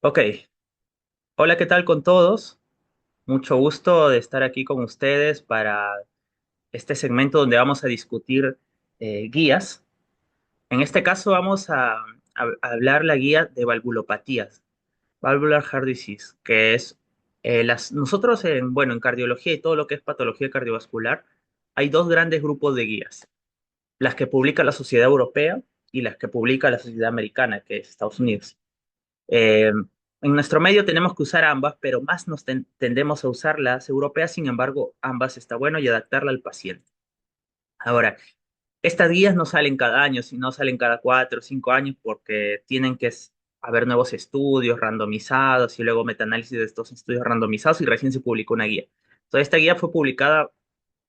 Ok, hola, ¿qué tal con todos? Mucho gusto de estar aquí con ustedes para este segmento donde vamos a discutir guías. En este caso vamos a hablar la guía de valvulopatías, Valvular Heart Disease, que es nosotros en cardiología y todo lo que es patología cardiovascular, hay dos grandes grupos de guías, las que publica la Sociedad Europea y las que publica la Sociedad Americana, que es Estados Unidos. Eh, en nuestro medio tenemos que usar ambas, pero más tendemos a usar las europeas. Sin embargo, ambas está bueno y adaptarla al paciente. Ahora, estas guías no salen cada año, sino salen cada 4 o 5 años porque tienen que haber nuevos estudios randomizados y luego metaanálisis de estos estudios randomizados y recién se publicó una guía. Entonces, esta guía fue publicada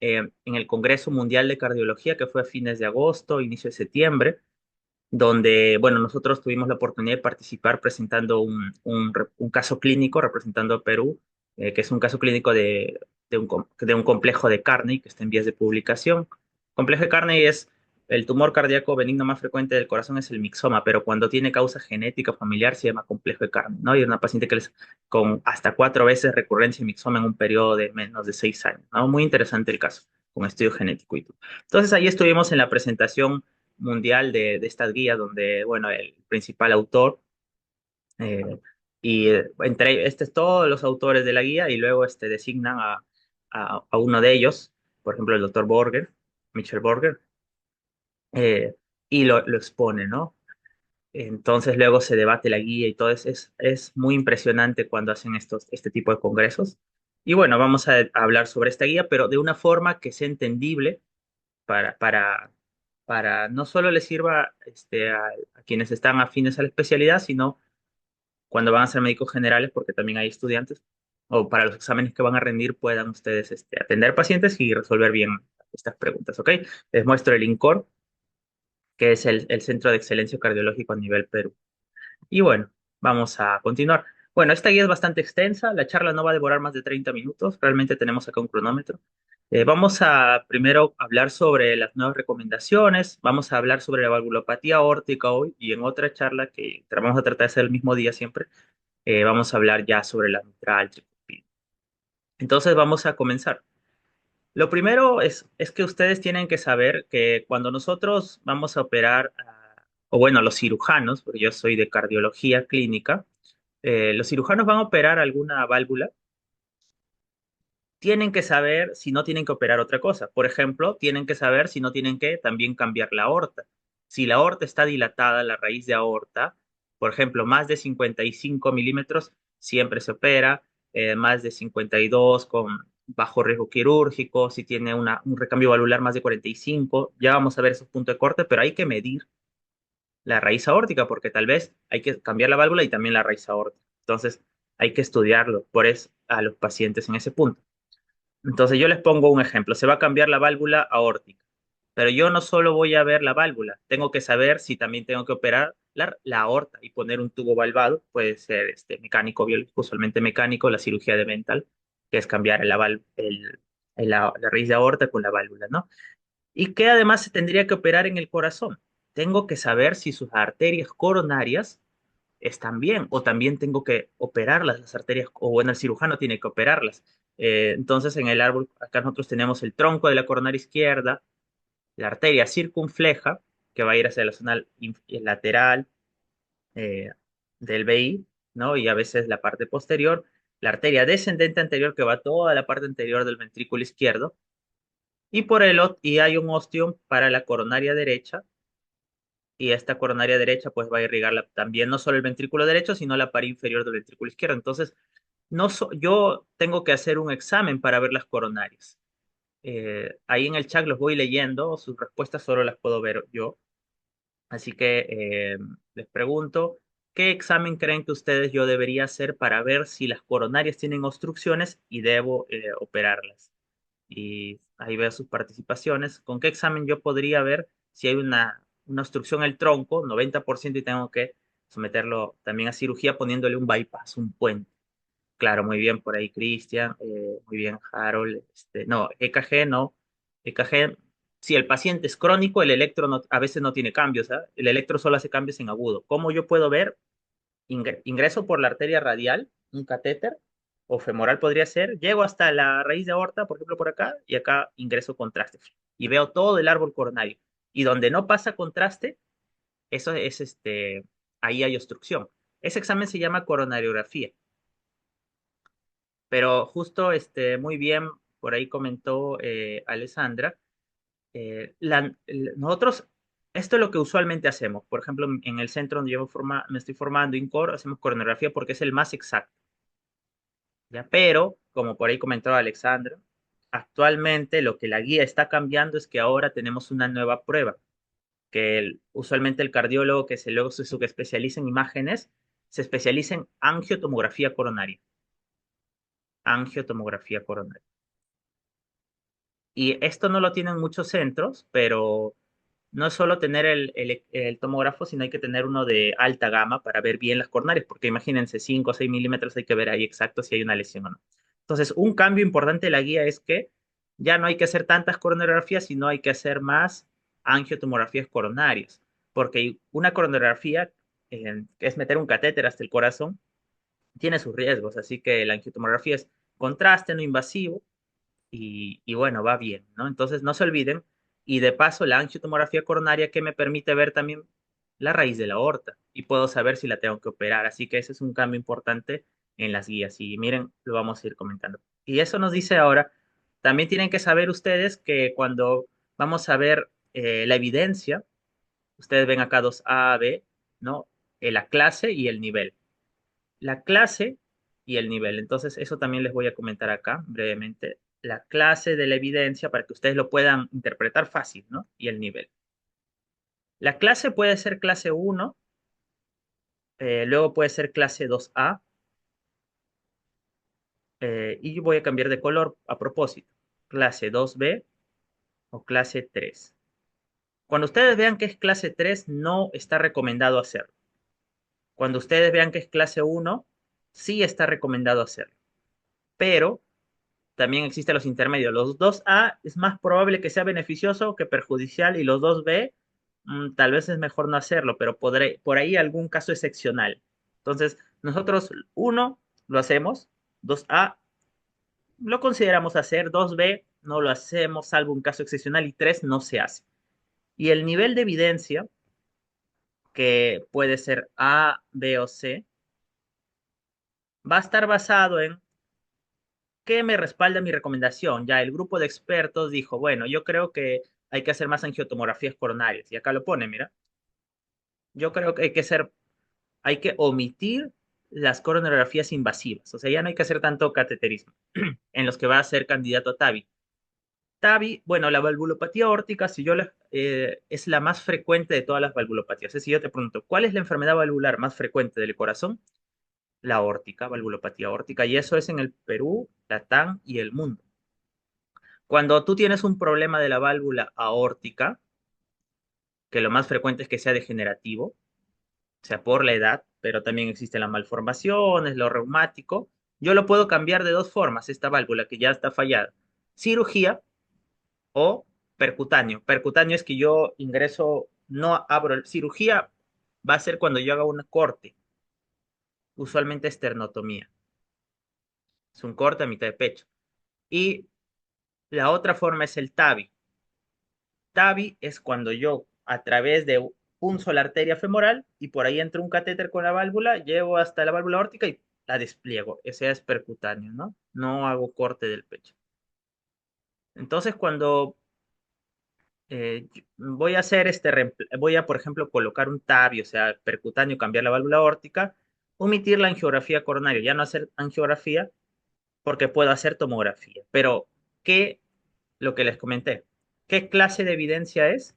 en el Congreso Mundial de Cardiología, que fue a fines de agosto, inicio de septiembre, donde, bueno, nosotros tuvimos la oportunidad de participar presentando un caso clínico representando a Perú, que es un caso clínico de un complejo de Carney que está en vías de publicación. Complejo de Carney es el tumor cardíaco benigno más frecuente del corazón, es el mixoma, pero cuando tiene causa genética familiar se llama complejo de Carney, ¿no? Y una paciente con hasta 4 veces recurrencia de mixoma en un periodo de menos de 6 años, ¿no? Muy interesante el caso, con estudio genético y todo. Entonces ahí estuvimos en la presentación mundial de estas guías, donde, bueno, el principal autor, eh, entre todos los autores de la guía, y luego designan a uno de ellos, por ejemplo, el doctor Borger, Michel Borger, eh, y lo expone, ¿no? Entonces luego se debate la guía y todo. Es muy impresionante cuando hacen este tipo de congresos. Y bueno, vamos a hablar sobre esta guía, pero de una forma que sea entendible para, para, para no solo les sirva a quienes están afines a la especialidad, sino cuando van a ser médicos generales, porque también hay estudiantes, o para los exámenes que van a rendir, puedan ustedes atender pacientes y resolver bien estas preguntas, ¿ok? Les muestro el INCOR, que es el Centro de Excelencia Cardiológico a nivel Perú. Y bueno, vamos a continuar. Bueno, esta guía es bastante extensa, la charla no va a demorar más de 30 minutos, realmente tenemos acá un cronómetro. Vamos a primero hablar sobre las nuevas recomendaciones, vamos a hablar sobre la valvulopatía aórtica hoy y en otra charla que vamos a tratar de hacer el mismo día siempre, vamos a hablar ya sobre la mitral, tricuspide. Entonces vamos a comenzar. Lo primero es que ustedes tienen que saber que cuando nosotros vamos a operar, o bueno, los cirujanos, porque yo soy de cardiología clínica, los cirujanos van a operar alguna válvula, tienen que saber si no tienen que operar otra cosa. Por ejemplo, tienen que saber si no tienen que también cambiar la aorta. Si la aorta está dilatada, la raíz de aorta, por ejemplo, más de 55 milímetros, siempre se opera, más de 52 con bajo riesgo quirúrgico, si tiene un recambio valvular más de 45, ya vamos a ver esos puntos de corte, pero hay que medir la raíz aórtica, porque tal vez hay que cambiar la válvula y también la raíz aórtica. Entonces, hay que estudiarlo por eso a los pacientes en ese punto. Entonces, yo les pongo un ejemplo. Se va a cambiar la válvula aórtica, pero yo no solo voy a ver la válvula, tengo que saber si también tengo que operar la aorta y poner un tubo valvado. Puede ser mecánico, biológico, usualmente mecánico, la cirugía de Bentall, que es cambiar la raíz de aorta con la válvula, ¿no? Y que además se tendría que operar en el corazón. Tengo que saber si sus arterias coronarias están bien o también tengo que operarlas, las arterias, o bueno, el cirujano tiene que operarlas. Entonces, en el árbol, acá nosotros tenemos el tronco de la coronaria izquierda, la arteria circunfleja, que va a ir hacia la zona lateral eh, del VI, ¿no? Y a veces la parte posterior, la arteria descendente anterior, que va toda la parte anterior del ventrículo izquierdo, y hay un ostium para la coronaria derecha, y esta coronaria derecha pues va a irrigar también no solo el ventrículo derecho, sino la pared inferior del ventrículo izquierdo. Entonces, yo tengo que hacer un examen para ver las coronarias. Ahí en el chat los voy leyendo, sus respuestas solo las puedo ver yo. Así que les pregunto, ¿qué examen creen que ustedes yo debería hacer para ver si las coronarias tienen obstrucciones y debo operarlas? Y ahí veo sus participaciones. ¿Con qué examen yo podría ver si hay una obstrucción en el tronco, 90%, y tengo que someterlo también a cirugía poniéndole un bypass, un puente? Claro, muy bien por ahí, Cristian, muy bien, Harold. No, EKG no. EKG, si el paciente es crónico, el electro a veces no tiene cambios, ¿ah? El electro solo hace cambios en agudo. ¿Cómo yo puedo ver? ingreso por la arteria radial, un catéter, o femoral podría ser, llego hasta la raíz de aorta, por ejemplo, por acá, y acá ingreso contraste. Y veo todo el árbol coronario. Y donde no pasa contraste, eso es ahí hay obstrucción. Ese examen se llama coronariografía. Pero justo muy bien, por ahí comentó Alessandra, nosotros, esto es lo que usualmente hacemos. Por ejemplo, en el centro donde me estoy formando, INCOR, hacemos coronografía porque es el más exacto. ¿Ya? Pero, como por ahí comentó Alexandra, actualmente lo que la guía está cambiando es que ahora tenemos una nueva prueba, que usualmente el cardiólogo que se luego se especializa en imágenes, se especializa en angiotomografía coronaria. Angiotomografía coronaria. Y esto no lo tienen muchos centros, pero no es solo tener el tomógrafo, sino hay que tener uno de alta gama para ver bien las coronarias, porque imagínense, 5 o 6 milímetros hay que ver ahí exacto si hay una lesión o no. Entonces, un cambio importante de la guía es que ya no hay que hacer tantas coronariografías, sino hay que hacer más angiotomografías coronarias, porque una coronariografía, que es meter un catéter hasta el corazón, tiene sus riesgos, así que la angiotomografía es contraste no invasivo y bueno, va bien, ¿no? Entonces no se olviden, y de paso la angiotomografía coronaria que me permite ver también la raíz de la aorta y puedo saber si la tengo que operar, así que ese es un cambio importante en las guías y miren, lo vamos a ir comentando. Y eso nos dice ahora, también tienen que saber ustedes que cuando vamos a ver la evidencia, ustedes ven acá dos A, B, ¿no? La clase y el nivel. La clase y el nivel. Entonces, eso también les voy a comentar acá brevemente. La clase de la evidencia para que ustedes lo puedan interpretar fácil, ¿no? Y el nivel. La clase puede ser clase 1, luego puede ser clase 2A, y yo voy a cambiar de color a propósito. Clase 2B o clase 3. Cuando ustedes vean que es clase 3, no está recomendado hacerlo. Cuando ustedes vean que es clase 1, sí está recomendado hacerlo. Pero también existen los intermedios. Los 2A es más probable que sea beneficioso que perjudicial y los 2B tal vez es mejor no hacerlo, pero por ahí algún caso excepcional. Entonces, nosotros 1 lo hacemos, 2A lo consideramos hacer, 2B no lo hacemos salvo un caso excepcional y 3 no se hace. Y el nivel de evidencia, que puede ser A, B o C, va a estar basado en ¿qué me respalda mi recomendación? Ya el grupo de expertos dijo, bueno, yo creo que hay que hacer más angiotomografías coronarias. Y acá lo pone, mira. Yo creo que hay que omitir las coronariografías invasivas. O sea, ya no hay que hacer tanto cateterismo en los que va a ser candidato a TAVI. TAVI, bueno, la valvulopatía aórtica, si yo es la más frecuente de todas las valvulopatías. Es si yo te pregunto, ¿cuál es la enfermedad valvular más frecuente del corazón? La aórtica, valvulopatía aórtica. Y eso es en el Perú, Latam y el mundo. Cuando tú tienes un problema de la válvula aórtica, que lo más frecuente es que sea degenerativo, o sea, por la edad, pero también existen las malformaciones, lo reumático, yo lo puedo cambiar de dos formas, esta válvula que ya está fallada. Cirugía o percutáneo. Percutáneo es que yo ingreso, no abro. Cirugía va a ser cuando yo haga un corte, usualmente esternotomía. Es un corte a mitad de pecho. Y la otra forma es el TAVI. TAVI es cuando yo, a través de un sola arteria femoral, y por ahí entro un catéter con la válvula, llevo hasta la válvula aórtica y la despliego. Ese es percutáneo, ¿no? No hago corte del pecho. Entonces, cuando voy a hacer voy a, por ejemplo, colocar un TAVI, o sea, percutáneo, cambiar la válvula aórtica, omitir la angiografía coronaria, ya no hacer angiografía, porque puedo hacer tomografía. Pero, ¿qué, lo que les comenté? ¿Qué clase de evidencia es?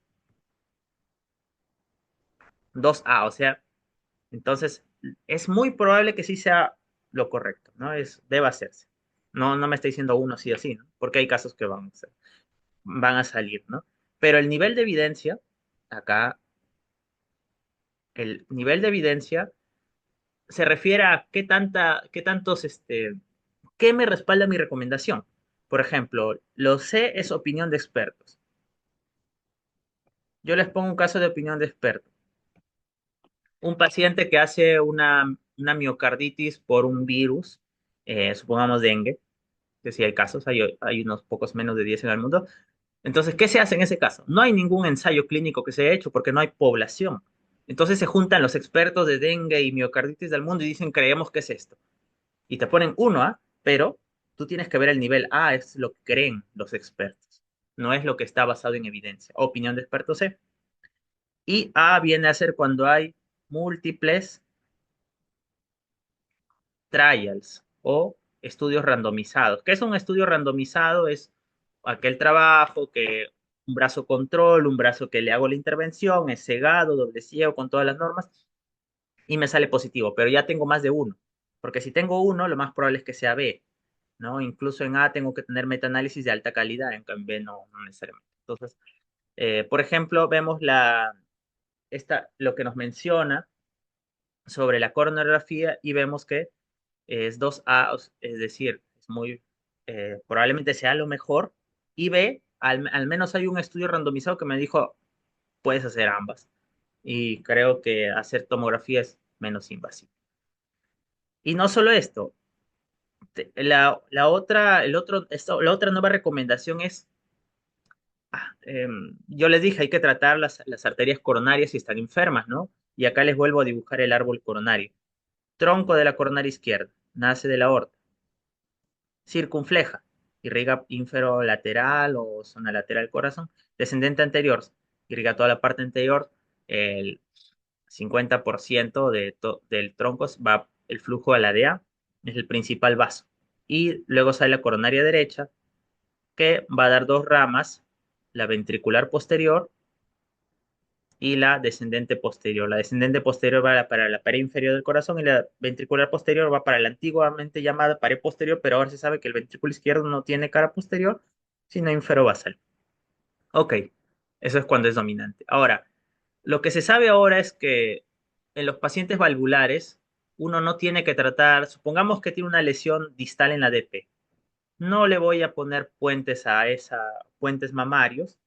2A, o sea, entonces, es muy probable que sí sea lo correcto, ¿no? Debe hacerse. No, no me está diciendo uno sí o sí, ¿no? Porque hay casos que van a salir, ¿no? Pero el nivel de evidencia, acá, el nivel de evidencia se refiere a qué me respalda mi recomendación. Por ejemplo, lo C es opinión de expertos. Yo les pongo un caso de opinión de expertos. Un paciente que hace una miocarditis por un virus, supongamos dengue, que sí hay casos, hay unos pocos menos de 10 en el mundo. Entonces, ¿qué se hace en ese caso? No hay ningún ensayo clínico que se haya hecho porque no hay población. Entonces se juntan los expertos de dengue y miocarditis del mundo y dicen, creemos que es esto. Y te ponen uno A, pero tú tienes que ver el nivel A, es lo que creen los expertos. No es lo que está basado en evidencia. Opinión de expertos C. Y A viene a ser cuando hay múltiples trials o estudios randomizados. ¿Qué es un estudio randomizado? Es aquel trabajo que un brazo control, un brazo que le hago la intervención, es cegado, doble ciego, con todas las normas, y me sale positivo, pero ya tengo más de uno. Porque si tengo uno, lo más probable es que sea B, ¿no? Incluso en A tengo que tener metaanálisis de alta calidad, en cambio en B no necesariamente. Entonces, por ejemplo, vemos lo que nos menciona sobre la coronariografía y vemos que es 2A, es decir, es muy, probablemente sea lo mejor, y B, al menos hay un estudio randomizado que me dijo, puedes hacer ambas, y creo que hacer tomografía es menos invasivo. Y no solo esto, la otra, la otra nueva recomendación es, yo les dije, hay que tratar las arterias coronarias si están enfermas, ¿no? Y acá les vuelvo a dibujar el árbol coronario. Tronco de la coronaria izquierda, nace de la aorta. Circunfleja, irriga inferolateral o zona lateral del corazón. Descendente anterior, irriga toda la parte anterior. El 50% del tronco va el flujo a la DEA, es el principal vaso. Y luego sale la coronaria derecha, que va a dar dos ramas, la ventricular posterior y la descendente posterior. La descendente posterior va para la pared inferior del corazón y la ventricular posterior va para la antiguamente llamada pared posterior, pero ahora se sabe que el ventrículo izquierdo no tiene cara posterior, sino inferobasal. Ok, eso es cuando es dominante. Ahora, lo que se sabe ahora es que en los pacientes valvulares uno no tiene que tratar, supongamos que tiene una lesión distal en la DP. No le voy a poner puentes mamarios,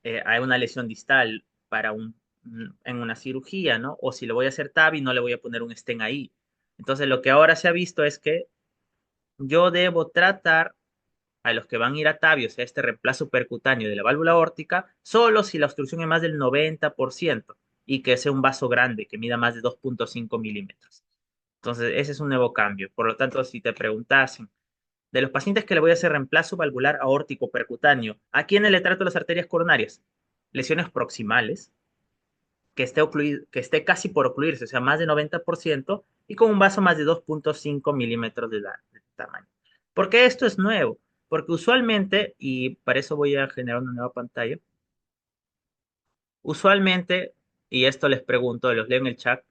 hay una lesión distal en una cirugía, ¿no? O si le voy a hacer TAVI, no le voy a poner un stent ahí. Entonces, lo que ahora se ha visto es que yo debo tratar a los que van a ir a TAVI, o sea, este reemplazo percutáneo de la válvula aórtica, solo si la obstrucción es más del 90% y que sea un vaso grande, que mida más de 2,5 milímetros. Entonces, ese es un nuevo cambio. Por lo tanto, si te preguntasen, de los pacientes que le voy a hacer reemplazo valvular aórtico percutáneo, ¿a quiénes le trato las arterias coronarias? Lesiones proximales, que esté casi por ocluirse, o sea, más de 90%, y con un vaso más de 2,5 milímetros de tamaño. ¿Por qué esto es nuevo? Porque usualmente, y para eso voy a generar una nueva pantalla, usualmente, y esto les pregunto, los leo en el chat,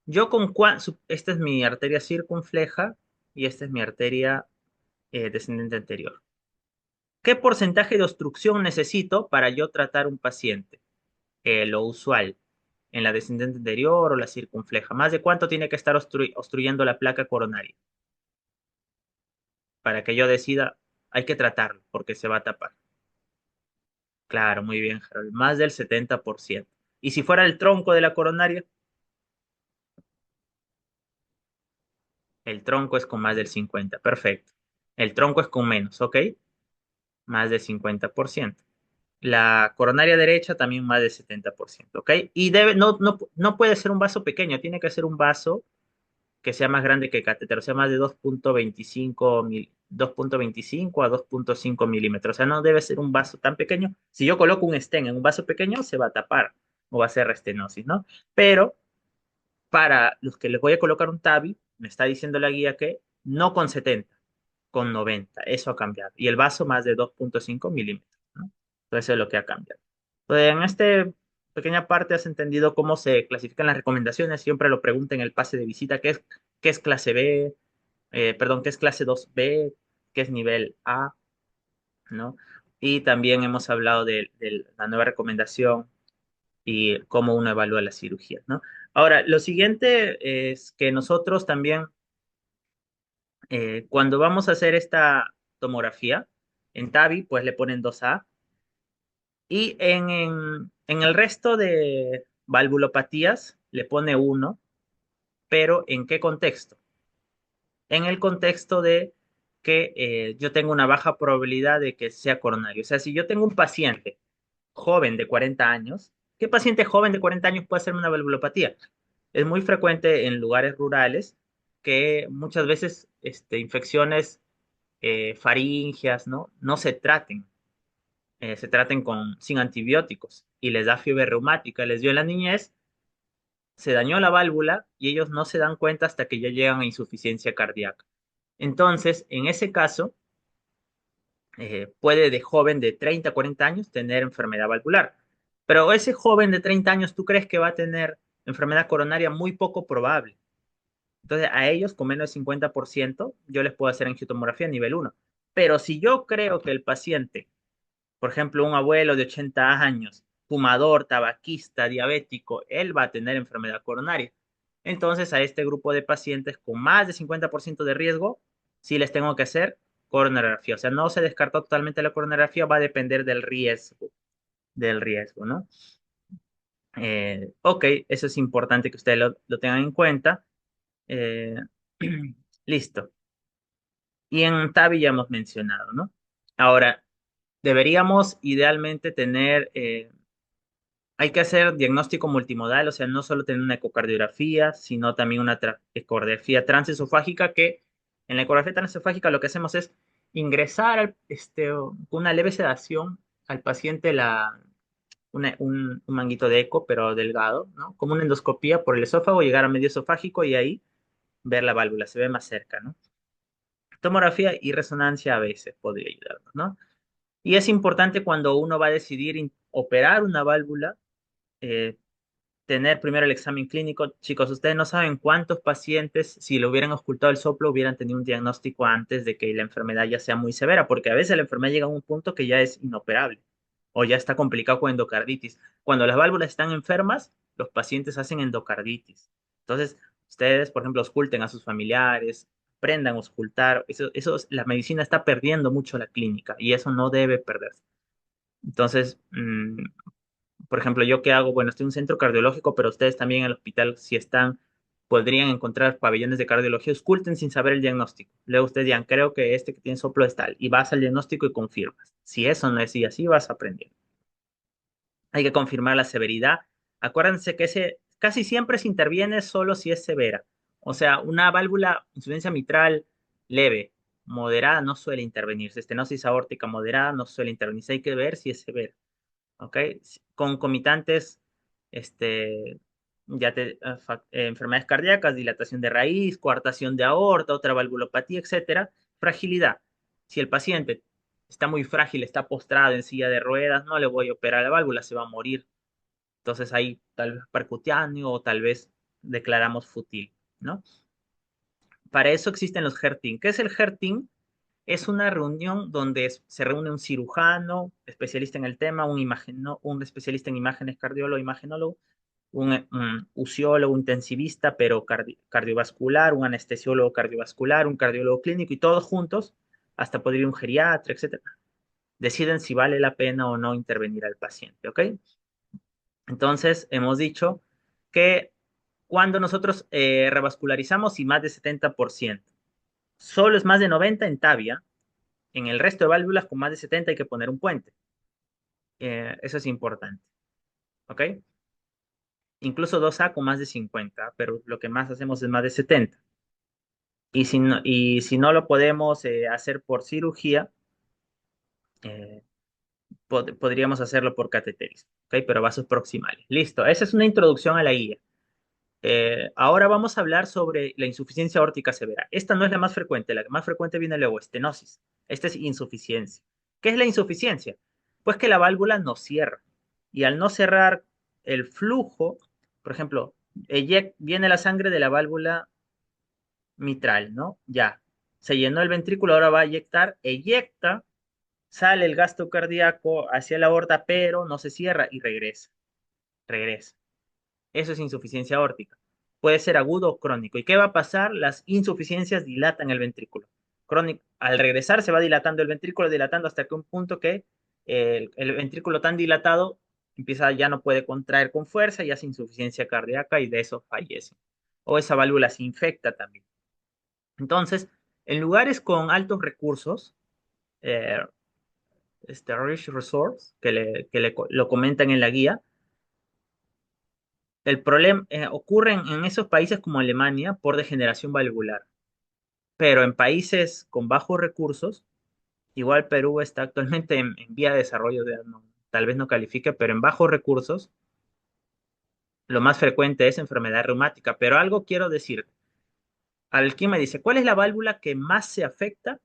yo con esta es mi arteria circunfleja y esta es mi arteria descendente anterior. ¿Qué porcentaje de obstrucción necesito para yo tratar un paciente? Lo usual, en la descendente anterior o la circunfleja. ¿Más de cuánto tiene que estar obstruyendo la placa coronaria? Para que yo decida, hay que tratarlo porque se va a tapar. Claro, muy bien, Harold. Más del 70%. Y si fuera el tronco de la coronaria, el tronco es con más del 50%. Perfecto. El tronco es con menos, ¿ok? Más del 50%. La coronaria derecha también más del 70%, ¿ok? Y no puede ser un vaso pequeño, tiene que ser un vaso que sea más grande que el catéter, o sea, más de 2,25 a 2,5 milímetros. O sea, no debe ser un vaso tan pequeño. Si yo coloco un stent en un vaso pequeño, se va a tapar o va a ser restenosis, ¿no? Pero para los que les voy a colocar un TAVI, me está diciendo la guía que no con 70, con 90. Eso ha cambiado. Y el vaso más de 2,5 milímetros, ¿no? Entonces, eso es lo que ha cambiado. Entonces, en esta pequeña parte has entendido cómo se clasifican las recomendaciones. Siempre lo pregunto en el pase de visita, qué es clase B? Perdón, ¿qué es clase 2B? ¿Qué es nivel A? ¿No? Y también hemos hablado de la nueva recomendación y cómo uno evalúa las cirugías, ¿no? Ahora, lo siguiente es que nosotros también, cuando vamos a hacer esta tomografía, en TAVI, pues le ponen 2A, y en el resto valvulopatías, le pone uno, pero ¿en qué contexto? En el contexto de que yo tengo una baja probabilidad de que sea coronario. O sea, si yo tengo un paciente joven de 40 años, ¿qué paciente joven de 40 años puede hacerme una valvulopatía? Es muy frecuente en lugares rurales que muchas veces infecciones faringias, ¿no? No se traten, se traten sin antibióticos y les da fiebre reumática, les dio en la niñez, se dañó la válvula y ellos no se dan cuenta hasta que ya llegan a insuficiencia cardíaca. Entonces, en ese caso, puede de joven de 30 a 40 años tener enfermedad valvular. Pero ese joven de 30 años, ¿tú crees que va a tener enfermedad coronaria? Muy poco probable. Entonces, a ellos con menos del 50%, yo les puedo hacer angiotomografía nivel uno. Pero si yo creo que el paciente, por ejemplo, un abuelo de 80 años, fumador, tabaquista, diabético, él va a tener enfermedad coronaria. Entonces, a este grupo de pacientes con más de 50% de riesgo, sí les tengo que hacer coronariografía. O sea, no se descarta totalmente la coronariografía, va a depender del riesgo, ¿no? Ok, eso es importante que ustedes lo tengan en cuenta. Eh, listo. Y en TAVI ya hemos mencionado, ¿no? Ahora, deberíamos idealmente tener hay que hacer diagnóstico multimodal, o sea, no solo tener una ecocardiografía, sino también una ecografía transesofágica, que en la ecografía transesofágica lo que hacemos es ingresar con una leve sedación al paciente un manguito de eco, pero delgado, ¿no? Como una endoscopía por el esófago, llegar a medio esofágico y ahí ver la válvula, se ve más cerca, ¿no? Tomografía y resonancia a veces podría ayudarnos, ¿no? Y es importante cuando uno va a decidir operar una válvula, eh, tener primero el examen clínico. Chicos, ustedes no saben cuántos pacientes, si le hubieran ocultado el soplo, hubieran tenido un diagnóstico antes de que la enfermedad ya sea muy severa, porque a veces la enfermedad llega a un punto que ya es inoperable o ya está complicado con endocarditis. Cuando las válvulas están enfermas, los pacientes hacen endocarditis. Entonces, ustedes, por ejemplo, oculten a sus familiares, aprendan a ocultar. La medicina está perdiendo mucho la clínica y eso no debe perderse. Entonces, por ejemplo, yo qué hago, bueno, estoy en un centro cardiológico, pero ustedes también en el hospital, si están, podrían encontrar pabellones de cardiología, oculten sin saber el diagnóstico. Luego ustedes digan, creo que este que tiene soplo es tal, y vas al diagnóstico y confirmas. Si eso no es y así vas aprendiendo. Hay que confirmar la severidad. Acuérdense que casi siempre se interviene solo si es severa. O sea, una válvula, insuficiencia mitral leve, moderada, no suele intervenirse. Estenosis aórtica moderada no suele intervenirse. Hay que ver si es severa. ¿Ok? Concomitantes, este, enfermedades cardíacas, dilatación de raíz, coartación de aorta, otra valvulopatía, etcétera. Fragilidad. Si el paciente está muy frágil, está postrado en silla de ruedas, no le voy a operar la válvula, se va a morir. Entonces ahí tal vez percutáneo o tal vez declaramos fútil, ¿no? Para eso existen los HERTIN. ¿Qué es el HERTIN? Es una reunión donde se reúne un cirujano, especialista en el tema, un especialista en imágenes, cardiólogo, imagenólogo, un usiólogo, intensivista, pero cardiovascular, un anestesiólogo cardiovascular, un cardiólogo clínico y todos juntos, hasta podría ir un geriatra, etcétera. Deciden si vale la pena o no intervenir al paciente, ¿ok? Entonces, hemos dicho que cuando nosotros revascularizamos y más de 70%, solo es más de 90 en TAVIA, en el resto de válvulas con más de 70 hay que poner un puente. Eso es importante. ¿Ok? Incluso 2A con más de 50, pero lo que más hacemos es más de 70. Y si no lo podemos hacer por cirugía, eh, podríamos hacerlo por cateterismo. ¿Ok? Pero vasos proximales. Listo. Esa es una introducción a la guía. Ahora vamos a hablar sobre la insuficiencia aórtica severa. Esta no es la más frecuente, la más frecuente viene luego, estenosis. Esta es insuficiencia. ¿Qué es la insuficiencia? Pues que la válvula no cierra. Y al no cerrar el flujo, por ejemplo, viene la sangre de la válvula mitral, ¿no? Ya. Se llenó el ventrículo, ahora va a eyecta, sale el gasto cardíaco hacia la aorta, pero no se cierra y regresa. Eso es insuficiencia aórtica. Puede ser agudo o crónico. ¿Y qué va a pasar? Las insuficiencias dilatan el ventrículo. Crónico, al regresar se va dilatando el ventrículo, dilatando hasta que un punto que el ventrículo tan dilatado empieza, ya no puede contraer con fuerza y hace insuficiencia cardíaca y de eso fallece. O esa válvula se infecta también. Entonces, en lugares con altos recursos, eh, Rich Resource, lo comentan en la guía, el problema ocurre en esos países como Alemania por degeneración valvular, pero en países con bajos recursos, igual Perú está actualmente en vía de desarrollo, tal vez no califique, pero en bajos recursos, lo más frecuente es enfermedad reumática. Pero algo quiero decir, Alquim me dice, ¿cuál es la válvula que más se afecta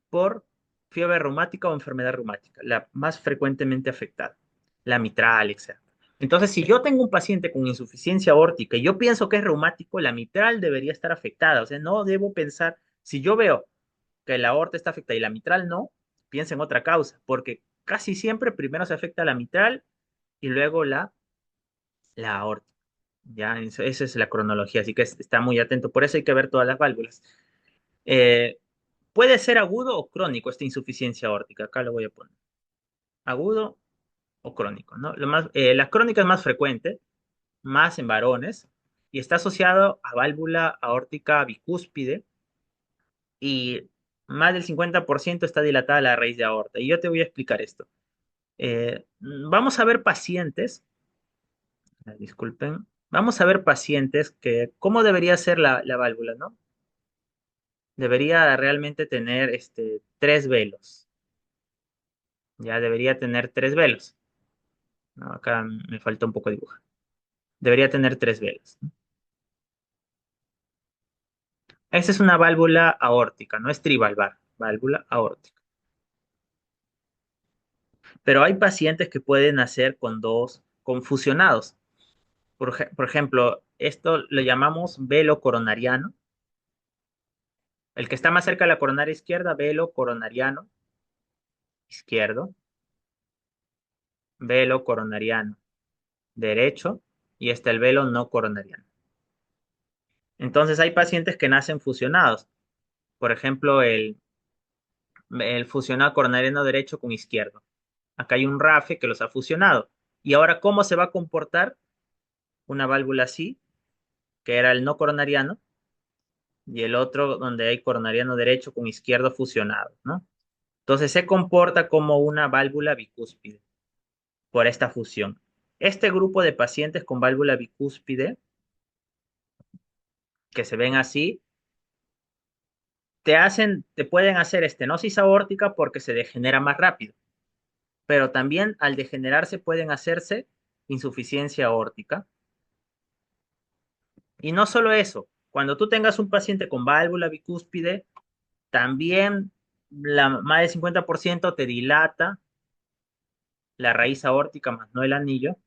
por fiebre reumática o enfermedad reumática? La más frecuentemente afectada, la mitral, etc. Entonces, si yo tengo un paciente con insuficiencia aórtica y yo pienso que es reumático, la mitral debería estar afectada. O sea, no debo pensar, si yo veo que la aorta está afectada y la mitral no, piensa en otra causa, porque casi siempre primero se afecta la mitral y luego la aorta. Ya, esa es la cronología, así que está muy atento. Por eso hay que ver todas las válvulas. Eh, Puede ser agudo o crónico esta insuficiencia aórtica. Acá lo voy a poner. Agudo o crónico, ¿no? La crónica es más frecuente, más en varones, y está asociado a válvula aórtica bicúspide y más del 50% está dilatada la raíz de aorta. Y yo te voy a explicar esto. Vamos a ver pacientes, disculpen, vamos a ver pacientes que, ¿cómo debería ser la válvula, no? Debería realmente tener tres velos, ya debería tener tres velos, ¿no? Acá me falta un poco de dibujo. Debería tener tres velos, ¿no? Esta es una válvula aórtica, no es trivalvar, válvula aórtica. Pero hay pacientes que pueden nacer con dos, con fusionados. Por ejemplo, esto lo llamamos velo coronariano. El que está más cerca de la coronaria izquierda, velo coronariano izquierdo, velo coronariano derecho y está el velo no coronariano. Entonces hay pacientes que nacen fusionados. Por ejemplo, el fusionado coronariano derecho con izquierdo. Acá hay un RAFE que los ha fusionado. Y ahora, ¿cómo se va a comportar una válvula así, que era el no coronariano, y el otro donde hay coronariano derecho con izquierdo fusionado, ¿no? Entonces se comporta como una válvula bicúspide por esta fusión. Este grupo de pacientes con válvula bicúspide, que se ven así, te pueden hacer estenosis aórtica porque se degenera más rápido, pero también al degenerarse pueden hacerse insuficiencia aórtica. Y no solo eso, cuando tú tengas un paciente con válvula bicúspide, también más del 50% te dilata la raíz aórtica más no el anillo.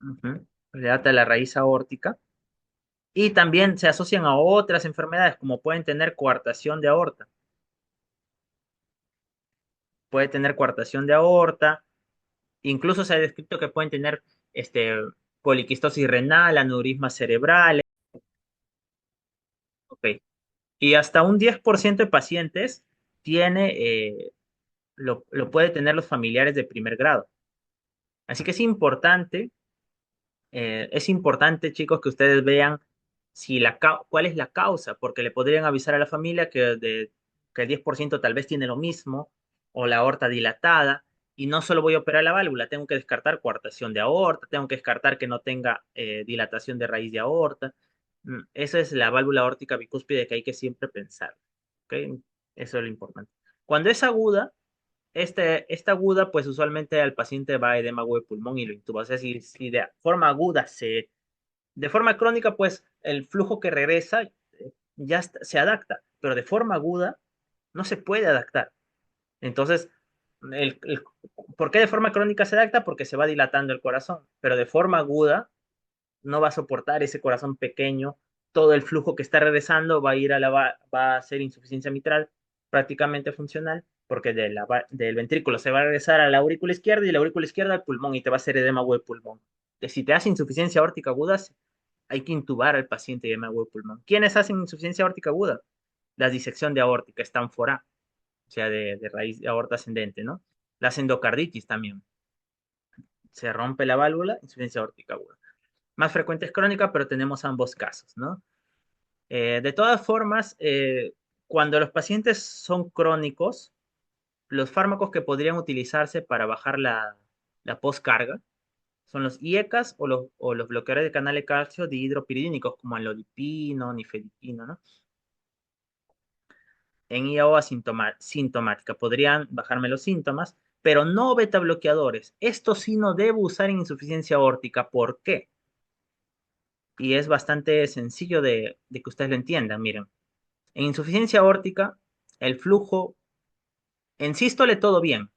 Ujú. Dilata la raíz aórtica. Y también se asocian a otras enfermedades, como pueden tener coartación de aorta. Puede tener coartación de aorta. Incluso se ha descrito que pueden tener este, poliquistosis renal, aneurismas cerebrales. Ok. Y hasta un 10% de pacientes tiene, lo puede tener los familiares de primer grado. Así que es importante, chicos, que ustedes vean cuál es la causa, porque le podrían avisar a la familia que el 10% tal vez tiene lo mismo, o la aorta dilatada, y no solo voy a operar la válvula, tengo que descartar coartación de aorta, tengo que descartar que no tenga dilatación de raíz de aorta. Esa es la válvula aórtica bicúspide que hay que siempre pensar. ¿Ok? Eso es lo importante. Cuando es aguda, esta aguda, pues usualmente al paciente va a edema agudo de pulmón y lo intuba. O sea, si de forma aguda de forma crónica, pues el flujo que regresa se adapta, pero de forma aguda no se puede adaptar. Entonces, el, el- ¿por qué de forma crónica se adapta? Porque se va dilatando el corazón, pero de forma aguda no va a soportar ese corazón pequeño, todo el flujo que está regresando va a ir va a ser insuficiencia mitral prácticamente funcional, porque del ventrículo se va a regresar a la aurícula izquierda y la aurícula izquierda al pulmón y te va a hacer edema agudo de pulmón. Si te hace insuficiencia aórtica aguda, hay que intubar al paciente de edema agudo de pulmón. ¿Quiénes hacen insuficiencia aórtica aguda? La disección de aórtica, estánfora, o sea, de raíz de aorta ascendente, ¿no? Las endocarditis también. Se rompe la válvula, insuficiencia aórtica aguda. Más frecuente es crónica, pero tenemos ambos casos, ¿no? De todas formas, cuando los pacientes son crónicos, los fármacos que podrían utilizarse para bajar la postcarga son los IECAS o los bloqueadores de canal de calcio dihidropiridínicos, como amlodipino, nifedipino, ¿no? En IAO sintomática podrían bajarme los síntomas, pero no beta bloqueadores. Esto sí no debo usar en insuficiencia aórtica. ¿Por qué? Y es bastante sencillo de que ustedes lo entiendan. Miren, en insuficiencia aórtica, el flujo, en sístole todo bien,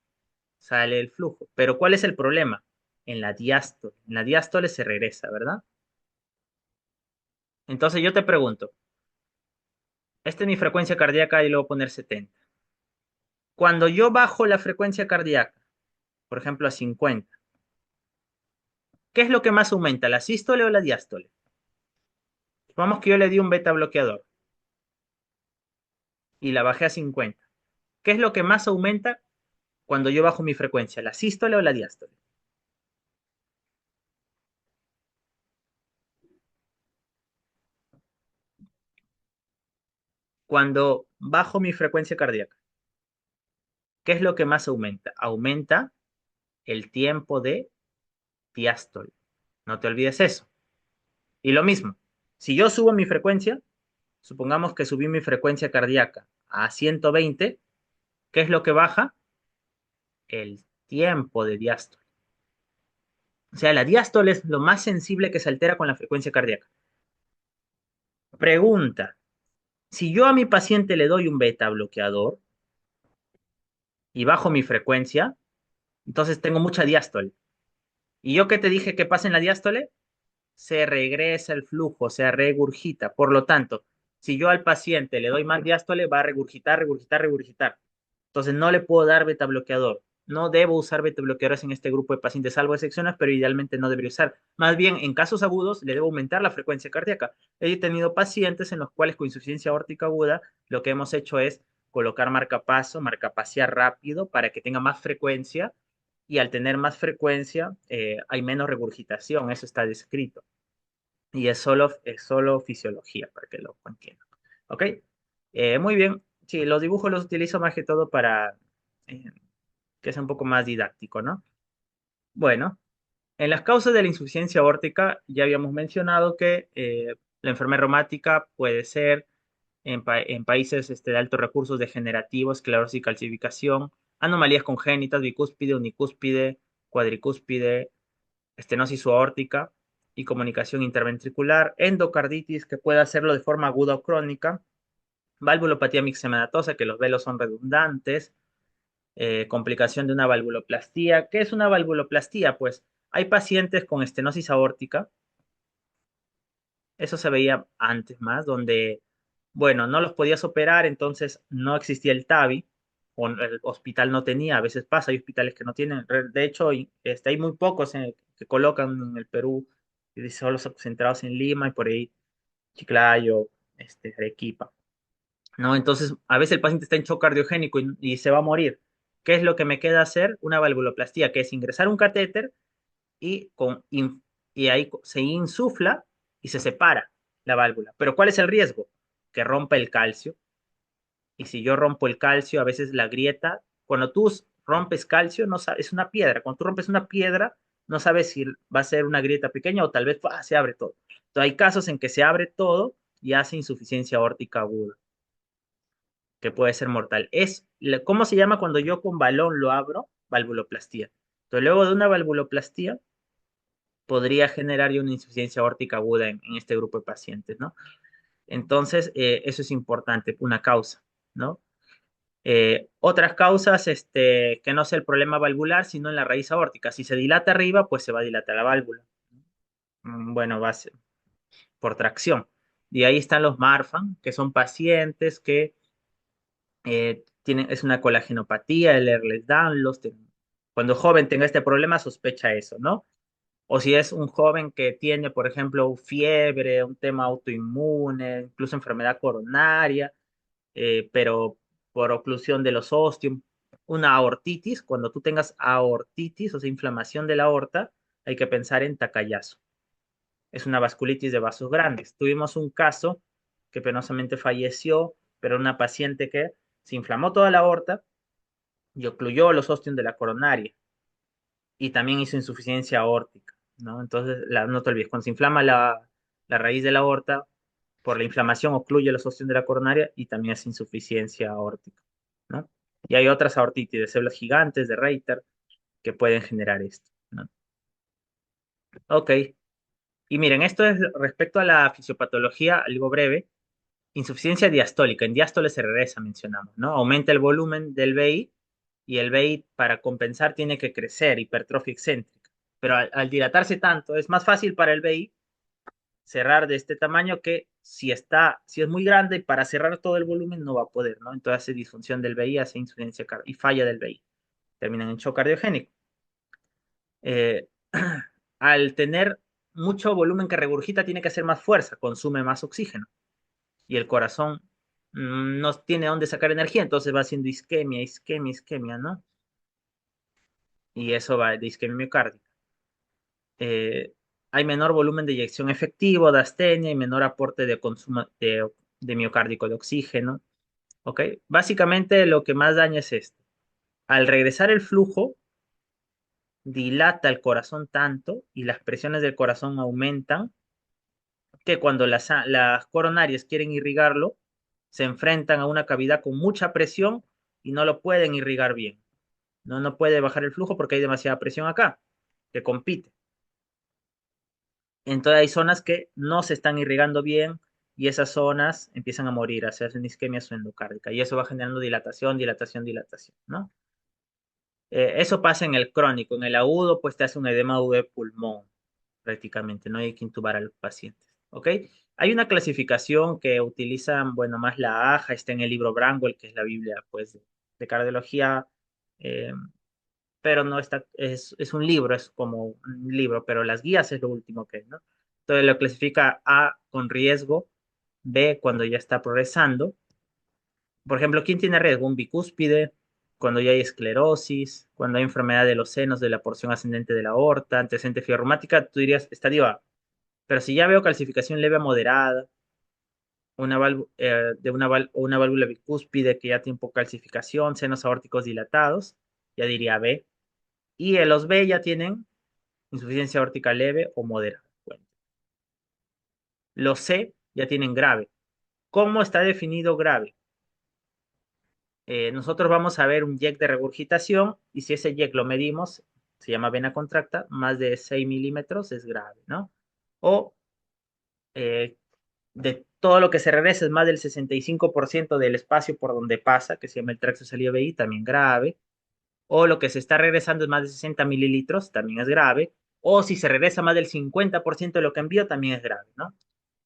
sale el flujo. Pero ¿cuál es el problema? En la diástole. En la diástole se regresa, ¿verdad? Entonces yo te pregunto, esta es mi frecuencia cardíaca y le voy a poner 70. Cuando yo bajo la frecuencia cardíaca, por ejemplo a 50, ¿qué es lo que más aumenta, la sístole o la diástole? Supongamos que yo le di un beta bloqueador y la bajé a 50. ¿Qué es lo que más aumenta cuando yo bajo mi frecuencia, la sístole o la diástole? Cuando bajo mi frecuencia cardíaca, ¿qué es lo que más aumenta? Aumenta el tiempo de diástole. No te olvides eso. Y lo mismo, si yo subo mi frecuencia, supongamos que subí mi frecuencia cardíaca a 120, ¿qué es lo que baja? El tiempo de diástole. O sea, la diástole es lo más sensible que se altera con la frecuencia cardíaca. Pregunta, si yo a mi paciente le doy un beta bloqueador y bajo mi frecuencia, entonces tengo mucha diástole. ¿Y yo qué te dije que pasa en la diástole? Se regresa el flujo, se regurgita. Por lo tanto, si yo al paciente le doy más diástole, va a regurgitar, regurgitar, regurgitar. Entonces no le puedo dar beta bloqueador. No debo usar beta bloqueadores en este grupo de pacientes, salvo excepciones, pero idealmente no debería usar. Más bien, en casos agudos, le debo aumentar la frecuencia cardíaca. He tenido pacientes en los cuales con insuficiencia aórtica aguda, lo que hemos hecho es colocar marcapaso, marcapasear rápido para que tenga más frecuencia y al tener más frecuencia hay menos regurgitación, eso está descrito. Y es solo fisiología, para que lo entiendan. ¿Ok? Muy bien. Sí, los dibujos los utilizo más que todo para eh, que sea un poco más didáctico, ¿no? Bueno, en las causas de la insuficiencia aórtica ya habíamos mencionado que la enfermedad reumática puede ser en países de altos recursos degenerativos, esclerosis y calcificación, anomalías congénitas, bicúspide, unicúspide, cuadricúspide, estenosis aórtica y comunicación interventricular, endocarditis que puede hacerlo de forma aguda o crónica, valvulopatía mixematosa, que los velos son redundantes, complicación de una valvuloplastía. ¿Qué es una valvuloplastía? Pues hay pacientes con estenosis aórtica, eso se veía antes más, donde, bueno, no los podías operar, entonces no existía el TAVI, o el hospital no tenía, a veces pasa, hay hospitales que no tienen, de hecho, hay muy pocos que colocan en el Perú, y solo son centrados en Lima y por ahí Chiclayo, Arequipa, ¿no? Entonces, a veces el paciente está en shock cardiogénico y se va a morir. ¿Qué es lo que me queda hacer? Una valvuloplastía, que es ingresar un catéter y, y ahí se insufla y se separa la válvula. Pero ¿cuál es el riesgo? Que rompa el calcio. Y si yo rompo el calcio, a veces la grieta, cuando tú rompes calcio, no sabes, es una piedra. Cuando tú rompes una piedra, no sabes si va a ser una grieta pequeña o tal vez se abre todo. Entonces, hay casos en que se abre todo y hace insuficiencia aórtica aguda, que puede ser mortal. ¿Cómo se llama cuando yo con balón lo abro? Valvuloplastía. Entonces, luego de una valvuloplastía, podría generar ya una insuficiencia aórtica aguda en este grupo de pacientes, ¿no? Entonces, eso es importante, una causa, ¿no? Otras causas, que no sea el problema valvular, sino en la raíz aórtica. Si se dilata arriba, pues se va a dilatar la válvula. Bueno, va a ser por tracción. Y ahí están los Marfan, que son pacientes que es una colagenopatía, el Ehlers-Danlos. Cuando joven tenga este problema, sospecha eso, ¿no? O si es un joven que tiene, por ejemplo, fiebre, un tema autoinmune, incluso enfermedad coronaria, pero por oclusión de los ostios. una aortitis, cuando tú tengas aortitis, o sea, inflamación de la aorta, hay que pensar en Takayasu. Es una vasculitis de vasos grandes. Tuvimos un caso que penosamente falleció, pero una paciente que se inflamó toda la aorta y ocluyó los ostios de la coronaria y también hizo insuficiencia aórtica, ¿no? Entonces, no te olvides, cuando se inflama la raíz de la aorta, por la inflamación ocluye los ostios de la coronaria y también es insuficiencia aórtica, ¿no? Y hay otras aortitis de células gigantes, de Reiter, que pueden generar esto, ¿no? Ok, y miren, esto es respecto a la fisiopatología, algo breve. Insuficiencia diastólica, en diástole se regresa, mencionamos, ¿no? Aumenta el volumen del VI y el VI para compensar tiene que crecer, hipertrofia excéntrica. Pero al dilatarse tanto, es más fácil para el VI cerrar de este tamaño que si es muy grande, para cerrar todo el volumen no va a poder, ¿no? Entonces hace disfunción del VI, hace insuficiencia y falla del VI. Terminan en shock cardiogénico. Eh, al tener mucho volumen que regurgita, tiene que hacer más fuerza, consume más oxígeno y el corazón no tiene dónde sacar energía, entonces va haciendo isquemia, isquemia, isquemia, ¿no? Y eso va de isquemia miocárdica. Eh, Hay menor volumen de eyección efectivo, de astenia y menor aporte de consumo de miocárdico de oxígeno, ¿ok? Básicamente lo que más daña es esto. Al regresar el flujo, dilata el corazón tanto y las presiones del corazón aumentan que cuando las coronarias quieren irrigarlo, se enfrentan a una cavidad con mucha presión y no lo pueden irrigar bien. No puede bajar el flujo porque hay demasiada presión acá, que compite. Entonces hay zonas que no se están irrigando bien y esas zonas empiezan a morir, a hacerse una isquemia endocárdica y eso va generando dilatación, dilatación, dilatación, ¿no? Eso pasa en el crónico, en el agudo pues te hace un edema agudo de pulmón prácticamente, no hay que intubar a los pacientes, ¿ok? Hay una clasificación que utilizan, bueno, más la AJA, está en el libro Brangwell, que es la Biblia, pues, de cardiología, eh, pero no está, es un libro, es como un libro, pero las guías es lo último que, ¿no? Entonces lo clasifica A con riesgo, B cuando ya está progresando. Por ejemplo, ¿quién tiene riesgo? Un bicúspide, cuando ya hay esclerosis, cuando hay enfermedad de los senos de la porción ascendente de la aorta, antecedente fibromática, reumática, tú dirías estadio A. Pero si ya veo calcificación leve a moderada, una válvula bicúspide que ya tiene poca calcificación, senos aórticos dilatados, ya diría B. Y en los B ya tienen insuficiencia aórtica leve o moderada. Bueno, los C ya tienen grave. ¿Cómo está definido grave? Nosotros vamos a ver un YEC de regurgitación y si ese YEC lo medimos, se llama vena contracta, más de 6 milímetros es grave, ¿no? O eh, de todo lo que se regresa es más del 65% del espacio por donde pasa, que se llama el tracto salido BI, también grave. O lo que se está regresando es más de 60 mililitros, también es grave. O si se regresa más del 50% de lo que envió, también es grave, ¿no?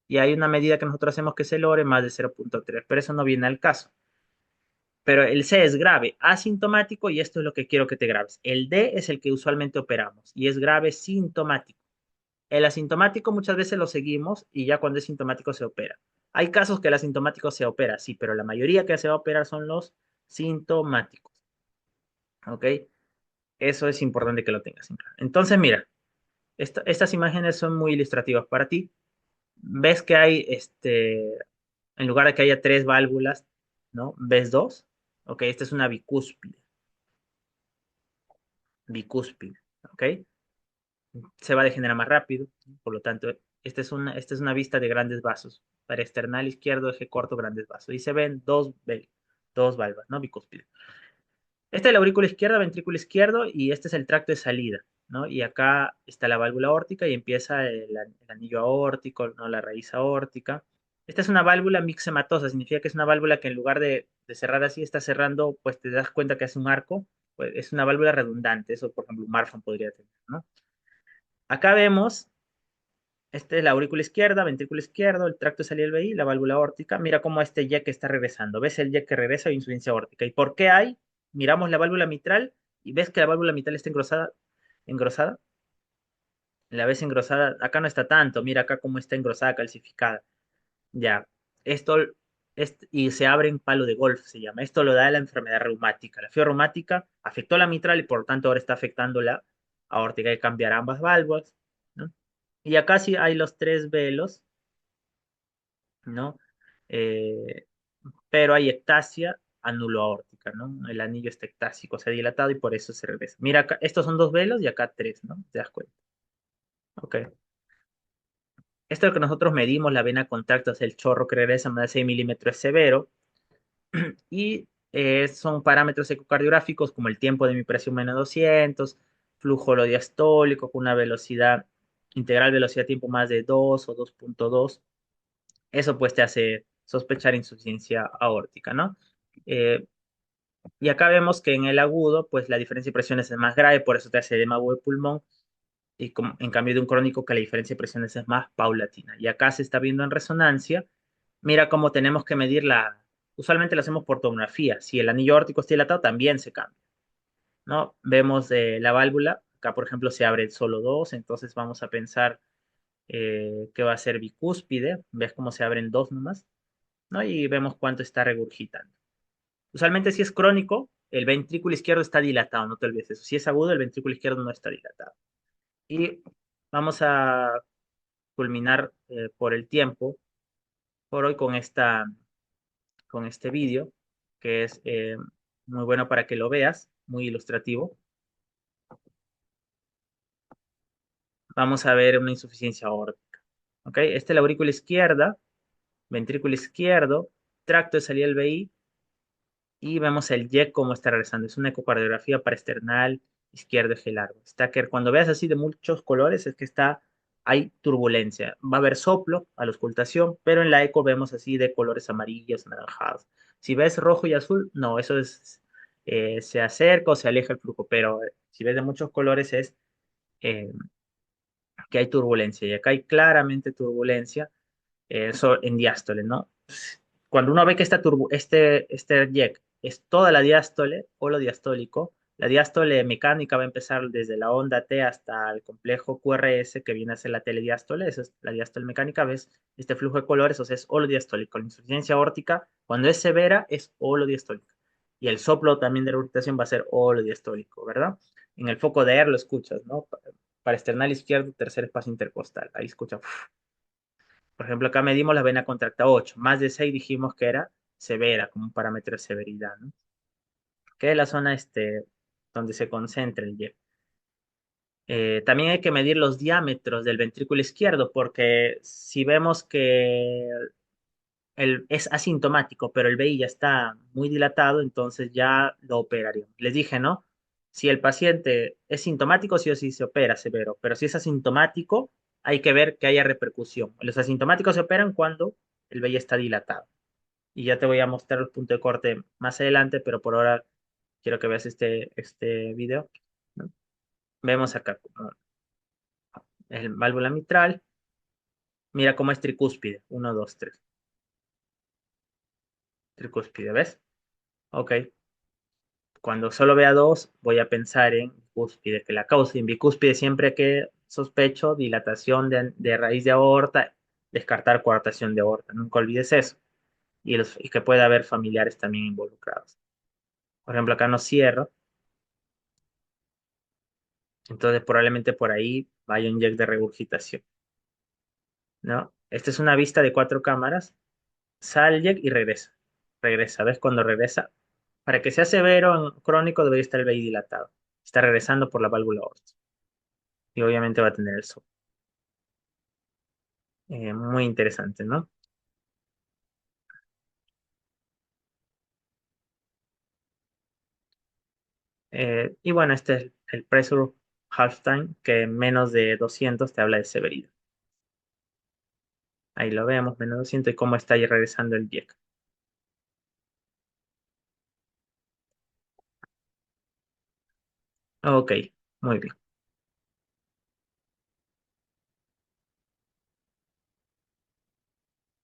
Y hay una medida que nosotros hacemos que es el ORE más de 0.3, pero eso no viene al caso. Pero el C es grave, asintomático, y esto es lo que quiero que te grabes. El D es el que usualmente operamos, y es grave sintomático. El asintomático muchas veces lo seguimos y ya cuando es sintomático se opera. Hay casos que el asintomático se opera, sí, pero la mayoría que se va a operar son los sintomáticos. ¿Ok? Eso es importante que lo tengas en claro. Entonces, mira, estas imágenes son muy ilustrativas para ti. Ves que hay, en lugar de que haya tres válvulas, ¿no? ¿Ves dos? Ok, esta es una bicúspide. Bicúspide, ¿ok? Se va a degenerar más rápido, por lo tanto, esta es una vista de grandes vasos. Para external izquierdo, eje corto, grandes vasos. Y se ven dos valvas, ¿no? Bicúspide. Esta es la aurícula izquierda, ventrículo izquierdo, y este es el tracto de salida, ¿no? Y acá está la válvula aórtica y empieza el anillo aórtico, ¿no? La raíz aórtica. Esta es una válvula mixematosa, significa que es una válvula que en lugar de cerrar así, está cerrando, pues te das cuenta que hace un arco, pues es una válvula redundante, eso por ejemplo un Marfan podría tener, ¿no? Acá vemos, esta es la aurícula izquierda, ventrículo izquierdo, el tracto de salida del VI, la válvula aórtica. Mira cómo este YEC está regresando. ¿Ves el YEC que regresa o insuficiencia aórtica? ¿Y por qué hay? Miramos la válvula mitral y ves que la válvula mitral está engrosada. ¿Engrosada? La ves engrosada. Acá no está tanto. Mira acá cómo está engrosada, calcificada. Ya. Esto y se abre en palo de golf, se llama. Esto lo da la enfermedad reumática. La fiebre reumática afectó la mitral y por lo tanto ahora está afectando la aórtica. Hay que cambiar ambas válvulas, ¿no? Y acá sí hay los tres velos, ¿no? Eh, pero hay ectasia anuloaórtica, ¿no? El anillo está ectásico, se ha dilatado y por eso se regresa. Mira, acá, estos son dos velos y acá tres, ¿no? ¿Te das cuenta? Ok. Esto es lo que nosotros medimos, la vena contacto, es el chorro que regresa, más de 6 milímetros es severo. Y son parámetros ecocardiográficos como el tiempo de mi presión menos 200, flujo lo diastólico con una velocidad integral, velocidad tiempo más de 2 o 2.2. Eso pues te hace sospechar insuficiencia aórtica, ¿no? Eh, y acá vemos que en el agudo, pues la diferencia de presiones es más grave, por eso te hace edema agudo de pulmón, y en cambio de un crónico que la diferencia de presiones es más paulatina. Y acá se está viendo en resonancia, mira cómo tenemos que medir usualmente lo hacemos por tomografía, si el anillo aórtico está dilatado también se cambia, ¿no? Vemos la válvula, acá por ejemplo se abre solo dos, entonces vamos a pensar que va a ser bicúspide, ves cómo se abren dos nomás, ¿no? Y vemos cuánto está regurgitando. Usualmente si es crónico, el ventrículo izquierdo está dilatado, no te olvides eso. Si es agudo, el ventrículo izquierdo no está dilatado. Y vamos a culminar por el tiempo, por hoy con este vídeo, que es muy bueno para que lo veas, muy ilustrativo. Vamos a ver una insuficiencia aórtica. ¿Ok? Esta es la aurícula izquierda, ventrículo izquierdo, tracto de salida del VI y vemos el YEC cómo está regresando. Es una ecocardiografía parasternal izquierdo eje largo. Está que cuando veas así de muchos colores es que hay turbulencia. Va a haber soplo a la auscultación, pero en la eco vemos así de colores amarillos, anaranjados. Si ves rojo y azul, no, eso es, se acerca o se aleja el flujo, pero si ves de muchos colores es eh, que hay turbulencia. Y acá hay claramente turbulencia eso en diástole, ¿no? Cuando uno ve que este YEC es toda la diástole o lo diastólico, la diástole mecánica va a empezar desde la onda T hasta el complejo QRS que viene a ser la telediástole, esa es la diástole mecánica, ves este flujo de colores, o sea, es holodiastólico. La insuficiencia aórtica, cuando es severa, es holodiastólica. Y el soplo también de la regurgitación va a ser holodiastólico, ¿verdad? En el foco de aire lo escuchas, ¿no? Para esternal izquierdo, tercer espacio intercostal. Ahí escucha. Por ejemplo, acá medimos la vena contracta 8. Más de 6 dijimos que era severa, como un parámetro de severidad, ¿no? Que es la zona donde se concentra el YEP. También hay que medir los diámetros del ventrículo izquierdo, porque si vemos que es asintomático, pero el VI ya está muy dilatado, entonces ya lo operaríamos. Les dije, ¿no? Si el paciente es sintomático, sí o sí se opera severo, pero si es asintomático, hay que ver que haya repercusión. Los asintomáticos se operan cuando el VI está dilatado. Y ya te voy a mostrar el punto de corte más adelante, pero por ahora quiero que veas este video, ¿no? Vemos acá como el válvula mitral, mira cómo es tricúspide, uno, 2, 3, tricúspide, ¿ves? Ok, cuando solo vea dos, voy a pensar en cúspide, que la causa en bicúspide siempre que sospecho dilatación de raíz de aorta, descartar coartación de aorta, nunca olvides eso, y que puede haber familiares también involucrados. Por ejemplo, acá no cierro, entonces probablemente por ahí vaya un jack de regurgitación, ¿no? Esta es una vista de cuatro cámaras, sale el jack y regresa. Regresa, ¿ves? Cuando regresa, para que sea severo en crónico debería estar el VI dilatado. Está regresando por la válvula aorta. Y obviamente va a tener el sol. Muy interesante, ¿no? Y bueno, este es el pressure half-time, que menos de 200 te habla de severidad. Ahí lo vemos, menos 200 y cómo está ahí regresando el jack. Ok, muy bien.